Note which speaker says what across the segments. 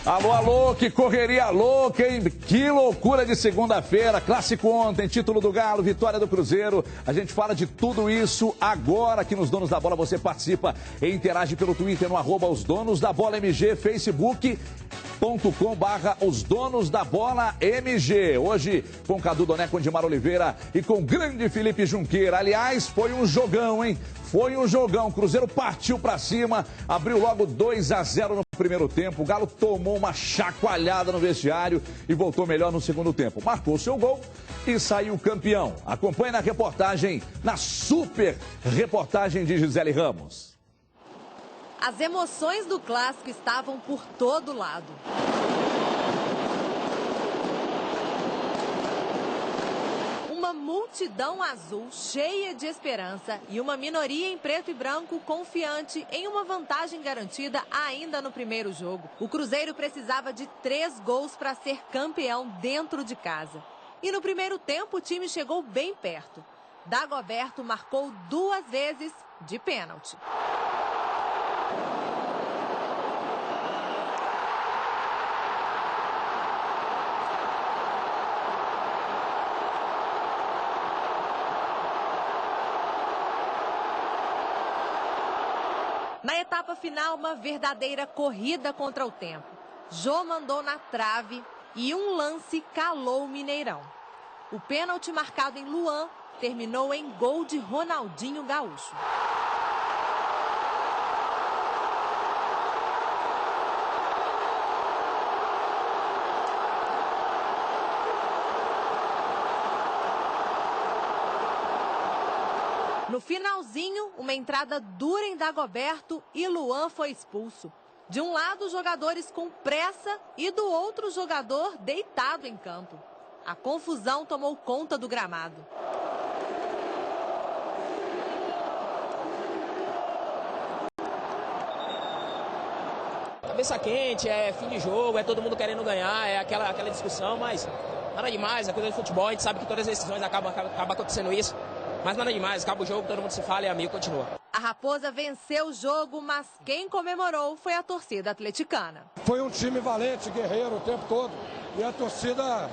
Speaker 1: Alô, alô, que correria louca, hein? Que loucura de segunda-feira. Clássico ontem, título do Galo, vitória do Cruzeiro. A gente fala de tudo isso agora aqui nos Donos da Bola. Você participa e interage pelo Twitter no @os Donos da Bola MG, facebook.com/os Donos da Bola MG. Hoje com Cadu Doné, com Dimar Oliveira e com o grande Felipe Junqueira. Aliás, foi um jogão, hein? Foi um jogão. O Cruzeiro partiu pra cima, abriu logo 2-0 no primeiro tempo. O Galo tomou uma chacoalhada no vestiário e voltou melhor no segundo tempo. Marcou seu gol e saiu campeão. Acompanhe na reportagem, na super reportagem de Gisele Ramos.
Speaker 2: As emoções do clássico estavam por todo lado. Uma multidão azul cheia de esperança e uma minoria em preto e branco confiante em uma vantagem garantida ainda no primeiro jogo. O Cruzeiro precisava de 3 gols para ser campeão dentro de casa. E no primeiro tempo o time chegou bem perto. Dagoberto marcou 2 vezes de pênalti. Na etapa final, uma verdadeira corrida contra o tempo. Jô mandou na trave e um lance calou o Mineirão. O pênalti marcado em Luan terminou em gol de Ronaldinho Gaúcho. No finalzinho, uma entrada dura em Dagoberto e Luan foi expulso. De um lado, jogadores com pressa e do outro, jogador deitado em campo. A confusão tomou conta do gramado.
Speaker 3: Cabeça quente, é fim de jogo, é todo mundo querendo ganhar, é aquela discussão, mas nada demais, é coisa de futebol, a gente sabe que todas as decisões acaba acontecendo isso. Mas nada demais, acaba o jogo, todo mundo se fala e amigo continua.
Speaker 2: A Raposa venceu o jogo, mas quem comemorou foi a torcida atleticana.
Speaker 4: Foi um time valente, guerreiro o tempo todo. E a torcida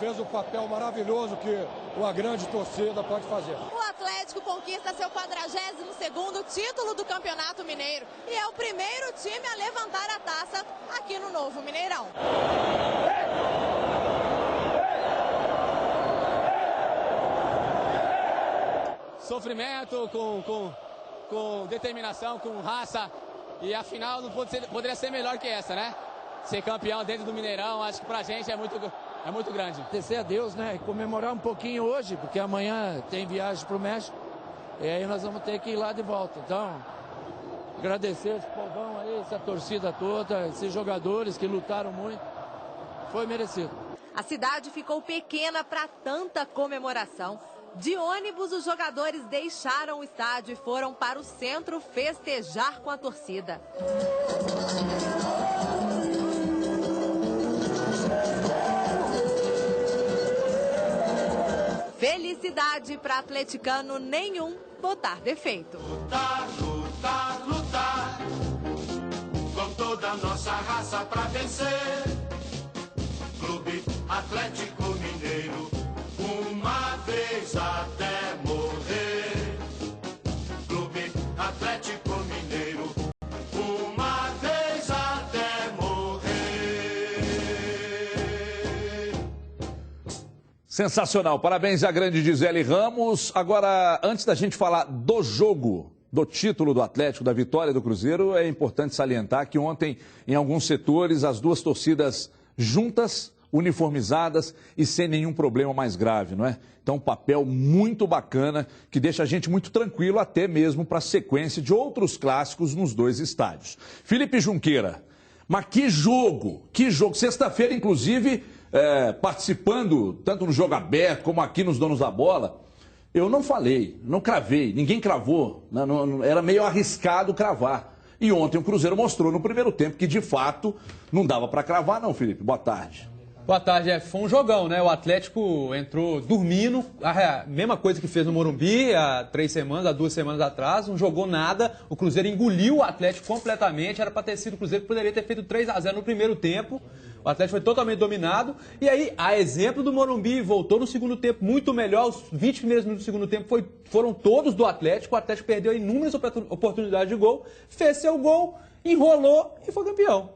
Speaker 4: fez o papel maravilhoso que uma grande torcida pode fazer.
Speaker 2: O Atlético conquista seu 42º título do Campeonato Mineiro. E é o primeiro time a levantar a taça aqui no novo Mineirão.
Speaker 5: Sofrimento, com determinação, com raça. E a final não poderia ser melhor que essa, né? Ser campeão dentro do Mineirão, acho que pra gente é muito grande.
Speaker 6: Agradecer a Deus, né? E comemorar um pouquinho hoje, porque amanhã tem viagem pro México. E aí nós vamos ter que ir lá de volta. Então, agradecer esse povão aí, essa torcida toda, esses jogadores que lutaram muito. Foi merecido.
Speaker 2: A cidade ficou pequena para tanta comemoração. De ônibus, os jogadores deixaram o estádio e foram para o centro festejar com a torcida. Felicidade para atleticano nenhum botar defeito.
Speaker 7: Lutar, lutar, lutar, com toda a nossa raça para vencer. Clube Atlético Mineiro, uma vez até morrer. Clube Atlético Mineiro, uma vez até morrer.
Speaker 1: Sensacional, parabéns à grande Gisele Ramos. Agora, antes da gente falar do jogo, do título do Atlético, da vitória do Cruzeiro, é importante salientar que ontem, em alguns setores, as duas torcidas juntas, uniformizadas e sem nenhum problema mais grave, não é? Então, um papel muito bacana que deixa a gente muito tranquilo até mesmo para a sequência de outros clássicos nos dois estádios. Felipe Junqueira, mas que jogo! Que jogo! Sexta-feira, inclusive, participando tanto no Jogo Aberto como aqui nos Donos da Bola, eu não falei, não cravei, ninguém cravou, era meio arriscado cravar. E ontem o Cruzeiro mostrou no primeiro tempo que, de fato, não dava para cravar não, Felipe. Boa tarde.
Speaker 8: Boa tarde, foi um jogão, né? O Atlético entrou dormindo, a mesma coisa que fez no Morumbi há 2 semanas atrás, não jogou nada, o Cruzeiro engoliu o Atlético completamente, era para ter sido o Cruzeiro que poderia ter feito 3-0 no primeiro tempo, o Atlético foi totalmente dominado, e aí, a exemplo do Morumbi, voltou no segundo tempo muito melhor, os 20 primeiros minutos do segundo tempo foram todos do Atlético, o Atlético perdeu inúmeras oportunidades de gol, fez seu gol, enrolou e foi campeão.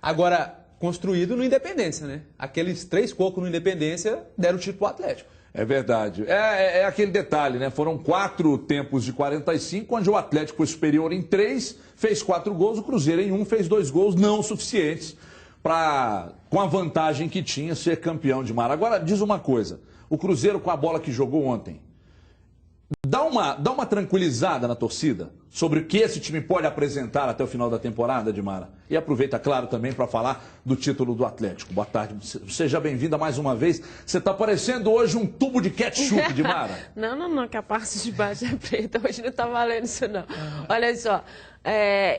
Speaker 8: Agora, construído no Independência, né? Aqueles 3 cocos no Independência deram o título pro Atlético.
Speaker 1: É verdade. É aquele detalhe, né? Foram 4 tempos de 45, onde o Atlético foi superior em 3, fez 4 gols, o Cruzeiro em 1 fez 2 gols não suficientes para, com a vantagem que tinha, ser campeão de mar. Agora, diz uma coisa, o Cruzeiro com a bola que jogou ontem, dá uma tranquilizada na torcida sobre o que esse time pode apresentar até o final da temporada, Dimara? E aproveita, claro, também para falar do título do Atlético. Boa tarde, seja bem-vinda mais uma vez. Você está parecendo hoje um tubo de ketchup, Dimara.
Speaker 9: Não, que a parte de baixo é preta. Hoje não está valendo isso, não. Olha só,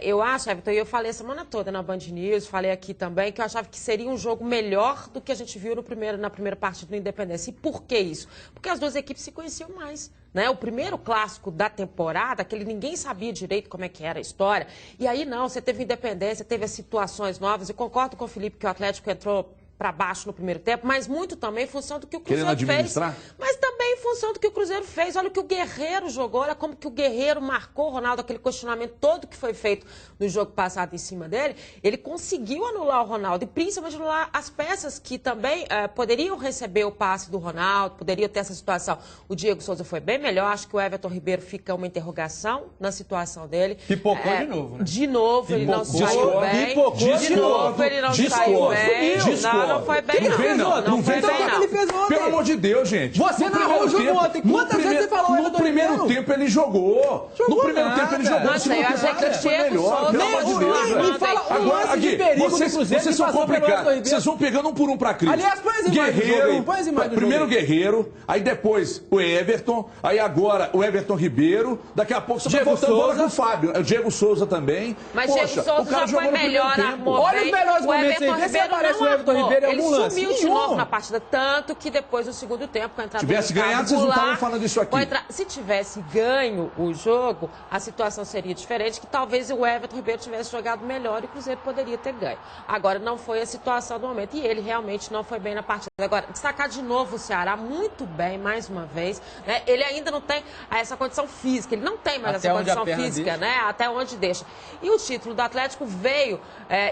Speaker 9: eu acho, Everton, e eu falei a semana toda na Band News, falei aqui também, que eu achava que seria um jogo melhor do que a gente viu na primeira partida do Independência. E por que isso? Porque as duas equipes se conheciam mais. Né? O primeiro clássico da temporada, aquele ninguém sabia direito como é que era a história. E aí não, você teve Independência, teve as situações novas. Eu concordo com o Felipe que o Atlético entrou para baixo no primeiro tempo, mas muito também em função do que o Cruzeiro fez. Mas também em função do que o Cruzeiro fez. Olha o que o Guerreiro jogou, olha como que o Guerreiro marcou o Ronaldo, aquele questionamento todo que foi feito no jogo passado em cima dele. Ele conseguiu anular o Ronaldo e principalmente anular as peças que também poderiam receber o passe do Ronaldo, poderiam ter essa situação. O Diego Souza foi bem melhor, acho que o Everton Ribeiro fica uma interrogação na situação dele.
Speaker 8: Pipocou de novo, né?
Speaker 9: De novo, ele não saiu bem. De novo, ele não saiu bem. Não foi bem, não. Não foi bem, não.
Speaker 1: Ele fez ontem. Pelo amor de Deus, gente.
Speaker 8: Você narrou o jogo ontem. Quantas vezes você falou?
Speaker 1: No primeiro tempo ele jogou. No primeiro tempo ele jogou.
Speaker 9: Nossa, eu achei que o Diego Souza...
Speaker 1: Pelo amor de Deus.
Speaker 8: Me fala um lance de perigo do Cruzeiro.
Speaker 1: Vocês são complicados. Vocês vão pegando um por um pra Cris.
Speaker 8: Aliás, põe as imagens do jogo.
Speaker 1: Primeiro Guerreiro, aí depois o Everton, aí agora o Everton Ribeiro. Daqui a pouco você vai voltando bola com o Fábio. O Diego Souza também.
Speaker 9: Mas Diego Souza já foi melhor, armou bem.
Speaker 8: Olha os melhores momentos aí. Vê se aparece o Everton Ribeiro em algum lance.
Speaker 9: Ele sumiu de novo na partida, tanto que depois do segundo tempo, com a entrada do
Speaker 1: tivesse ganhado, vocês não estavam falando isso aqui.
Speaker 9: Se tivesse ganho o jogo, a situação seria diferente, que talvez o Everton Ribeiro tivesse jogado melhor e o Cruzeiro poderia ter ganho. Agora, não foi a situação do momento e ele realmente não foi bem na partida. Agora, destacar de novo o Ceará, muito bem, mais uma vez. Né? Ele ainda não tem essa condição física, ele não tem mais essa condição física, né? Até onde deixa. E o título do Atlético veio,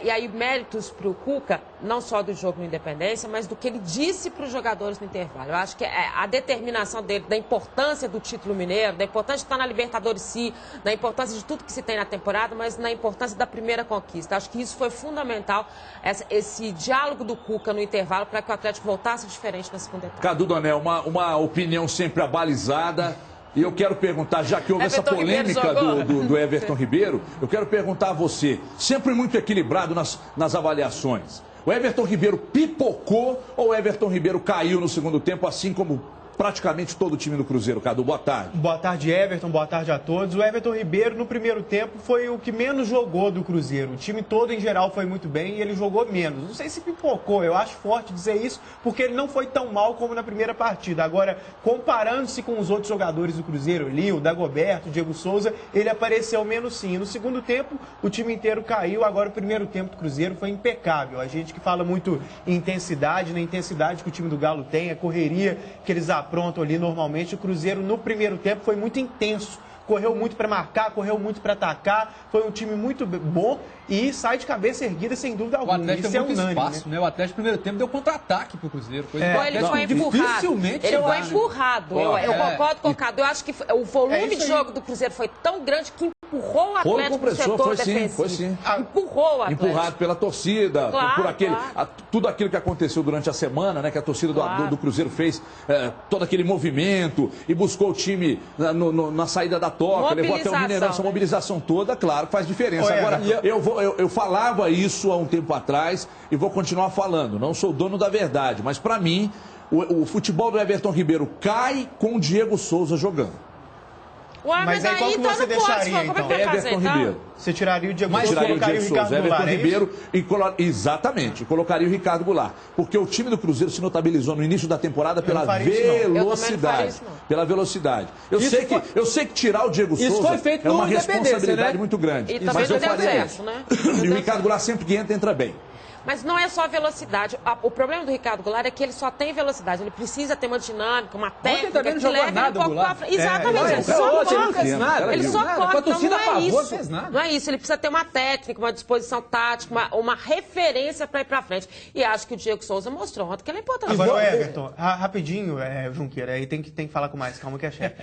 Speaker 9: e aí méritos para o Cuca, não só do jogo no Independência, mas do que ele disse para os jogadores no intervalo. Eu acho que a determinação dele, da importância do título mineiro, da importância de estar na Libertadores, sim, da importância de tudo que se tem na temporada, mas na importância da primeira conquista. Acho que isso foi fundamental, esse diálogo do Cuca no intervalo, para que o Atlético voltasse diferente na segunda etapa.
Speaker 1: Cadu Donel, uma opinião sempre abalizada. E eu quero perguntar, já que houve essa polêmica do Everton Ribeiro, eu quero perguntar a você, sempre muito equilibrado nas avaliações. O Everton Ribeiro pipocou ou o Everton Ribeiro caiu no segundo tempo, assim como praticamente todo o time do Cruzeiro? Cadu, boa tarde.
Speaker 10: Boa tarde, Everton. Boa tarde a todos. O Everton Ribeiro, no primeiro tempo, foi o que menos jogou do Cruzeiro. O time todo, em geral, foi muito bem e ele jogou menos. Não sei se pipocou, eu acho forte dizer isso, porque ele não foi tão mal como na primeira partida. Agora, comparando-se com os outros jogadores do Cruzeiro, o Dagoberto, o Diego Souza, ele apareceu menos sim. No segundo tempo, o time inteiro caiu. Agora, o primeiro tempo do Cruzeiro foi impecável. A gente que fala muito em intensidade, na intensidade que o time do Galo tem, a correria que eles aprontam ali normalmente. O Cruzeiro no primeiro tempo foi muito intenso, correu muito para marcar, correu muito para atacar, foi um time muito bom e sai de cabeça erguida sem dúvida alguma.
Speaker 8: O Atlético
Speaker 10: isso é unânime,
Speaker 8: espaço, né? O Atlético no primeiro tempo deu contra-ataque pro Cruzeiro.
Speaker 9: Ele foi empurrado. Ele foi empurrado. Eu concordo com o Cadu. Eu acho que o volume de jogo do Cruzeiro foi tão grande que empurrou o Atlético pro setor defensivo.
Speaker 1: Foi sim.
Speaker 9: Empurrou o Atlético.
Speaker 1: Empurrado pela torcida,
Speaker 9: claro,
Speaker 1: tudo aquilo que aconteceu durante a semana, né? Que a torcida do Cruzeiro fez, todo aquele movimento e buscou o time na saída da toca, levou até o Mineirão, essa mobilização toda, claro, faz diferença. Agora, eu falava isso há um tempo atrás e vou continuar falando. Não sou dono da verdade, mas para mim, o futebol do Everton Ribeiro cai com o Diego Souza jogando.
Speaker 9: Ué, mas
Speaker 10: aí qual que você deixaria, então?
Speaker 9: Como é que vai fazer,
Speaker 1: Everton Ribeiro.
Speaker 10: Você tiraria o Diego Souza e
Speaker 1: Tiraria o
Speaker 10: colocaria o
Speaker 1: Diego
Speaker 10: Ricardo
Speaker 1: Souza, Everton
Speaker 10: Goulart,
Speaker 1: Ribeiro exatamente, colocaria o Ricardo Goulart. Porque o time do Cruzeiro se notabilizou no início da temporada pela velocidade. Pela velocidade. Eu sei que tirar o Diego Souza é uma responsabilidade muito grande. Mas eu faria isso. E o Ricardo Goulart sempre que entra bem.
Speaker 9: Mas não é só a velocidade. O problema do Ricardo Goulart é que ele só tem velocidade. Ele precisa ter uma dinâmica, uma técnica que leve ele um pouco para frente. Exatamente, ele só corre. Ele só corre, então não é isso. Não é isso, ele precisa ter uma técnica, uma disposição tática, uma referência para ir para frente. E acho que o Diego Souza mostrou ontem que ele é importante.
Speaker 10: Agora, o Everton, rapidinho, Junqueira, aí tem que falar com mais calma que é chefe.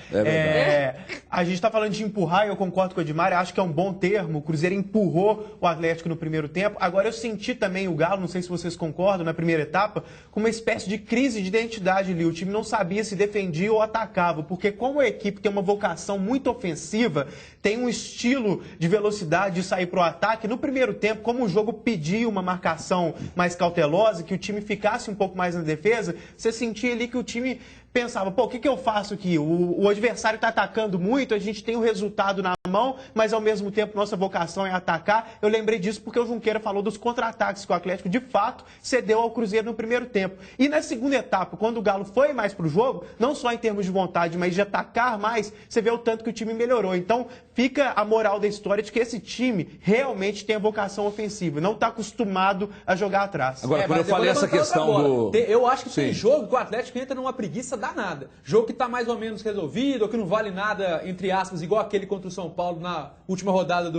Speaker 10: A gente está falando de empurrar, e eu concordo com o Edmar, acho que é um bom termo. O Cruzeiro empurrou o Atlético no primeiro tempo. Agora, eu senti também o Galo, não sei se vocês concordam, na primeira etapa, com uma espécie de crise de identidade ali. O time não sabia se defendia ou atacava, porque como a equipe tem uma vocação muito ofensiva, tem um estilo de velocidade de sair para o ataque, no primeiro tempo, como o jogo pedia uma marcação mais cautelosa, que o time ficasse um pouco mais na defesa, você sentia ali que o time pensava, pô, o que eu faço aqui? O adversário está atacando muito, a gente tem o resultado na mão, mas ao mesmo tempo nossa vocação é atacar. Eu lembrei disso porque o Junqueira falou dos contra-ataques que o Atlético, de fato, cedeu ao Cruzeiro no primeiro tempo. E na segunda etapa, quando o Galo foi mais para o jogo, não só em termos de vontade, mas de atacar mais, você vê o tanto que o time melhorou. Então, fica a moral da história de que esse time realmente tem a vocação ofensiva, não está acostumado a jogar atrás.
Speaker 1: Agora, quando eu falei essa questão do...
Speaker 8: Eu acho que tem jogo que o Atlético entra numa preguiça danada. Jogo que está mais ou menos resolvido, ou que não vale nada, entre aspas, igual aquele contra o São Paulo na última rodada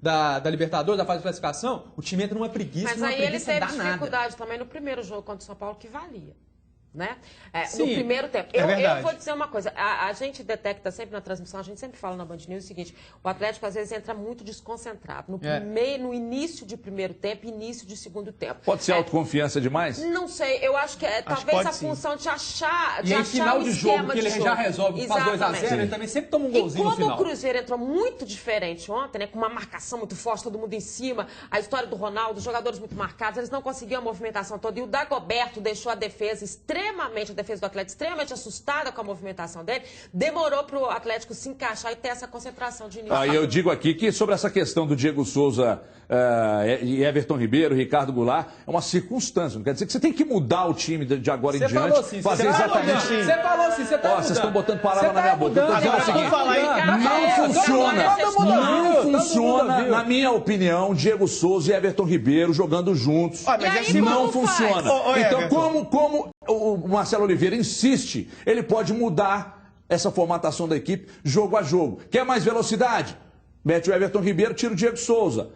Speaker 8: da Libertadores, da fase de classificação, o time entra numa preguiça,
Speaker 9: mas aí ele teve dificuldade também no primeiro jogo contra o São Paulo, que valia. Né? No primeiro tempo. Eu vou dizer uma coisa, a gente detecta sempre na transmissão, a gente sempre fala na Band News o seguinte, o Atlético às vezes entra muito desconcentrado, no início de primeiro tempo, início de segundo tempo.
Speaker 1: Pode ser autoconfiança demais?
Speaker 9: Não sei, eu acho que talvez a função de achar
Speaker 8: e em final de jogo, que ele já resolve, faz 2-0, ele também sempre toma um golzinho no final.
Speaker 9: E como o Cruzeiro entrou muito diferente ontem, né, com uma marcação muito forte, todo mundo em cima, a história do Ronaldo, jogadores muito marcados, eles não conseguiam a movimentação toda, e o Dagoberto deixou a defesa a defesa do Atlético extremamente assustada com a movimentação dele, demorou para o Atlético se encaixar e ter essa concentração de início.
Speaker 1: Eu digo aqui que sobre essa questão do Diego Souza e Everton Ribeiro, Ricardo Goulart, é uma circunstância, não quer dizer que você tem que mudar o time de agora em diante,
Speaker 8: assim,
Speaker 1: fazer exatamente assim.
Speaker 8: Você falou assim, você tá
Speaker 1: vocês estão botando palavra na minha boca. Não funciona, na minha opinião, Diego Souza e Everton Ribeiro jogando juntos. Não funciona. Então, como o Marcelo Oliveira insiste, ele pode mudar essa formatação da equipe jogo a jogo. Quer mais velocidade? Mete o Everton Ribeiro, tira o Diego Souza.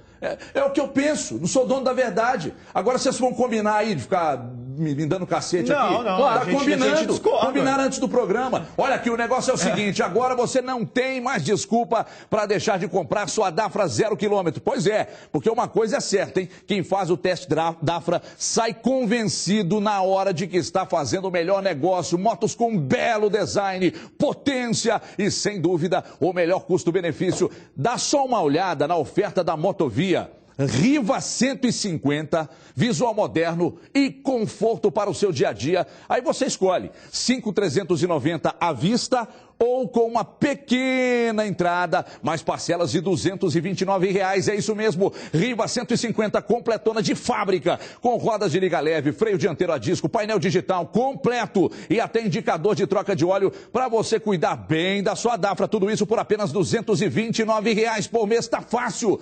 Speaker 1: É o que eu penso, não sou dono da verdade. Agora vocês vão combinar aí de ficar me dando cacete aqui?
Speaker 10: Não,
Speaker 1: tá combinando. Combinaram antes do programa. Olha aqui, o negócio é o seguinte, agora você não tem mais desculpa para deixar de comprar sua Dafra 0 km. Pois é, porque uma coisa é certa, hein? Quem faz o teste Dafra sai convencido na hora de que está fazendo o melhor negócio. Motos com belo design, potência e, sem dúvida, o melhor custo-benefício. Dá só uma olhada na oferta da Motovia. Riva 150, visual moderno e conforto para o seu dia a dia. Aí você escolhe 5.390 à vista ou com uma pequena entrada, mais parcelas de R$ 229. É isso mesmo, Riva 150 completona de fábrica, com rodas de liga leve, freio dianteiro a disco, painel digital completo e até indicador de troca de óleo para você cuidar bem da sua Dafra. Tudo isso por apenas R$ 229 por mês. Tá fácil.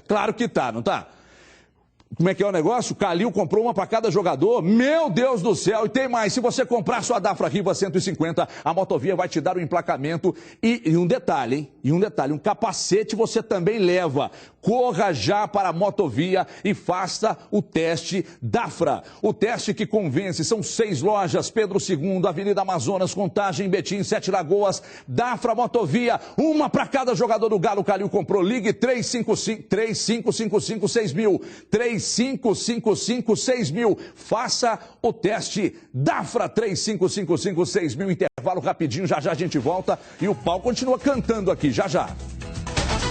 Speaker 1: Claro que tá, não tá? Como é que é o negócio? O Calil comprou uma para cada jogador. Meu Deus do céu! E tem mais. Se você comprar sua Dafra Riva 150, a Motovia vai te dar o emplacamento. E um detalhe, hein? Um capacete você também leva. Corra já para a Motovia e faça o teste Dafra. O teste que convence. São 6 lojas. Pedro II, Avenida Amazonas, Contagem, Betim, 7 Lagoas. Dafra Motovia. Uma para cada jogador do Galo. Calil comprou. Ligue 3555-6000. 3555-6000. Faça o teste Dafra 3555-6000. Intervalo rapidinho, já já a gente volta e o pau continua cantando aqui, já já.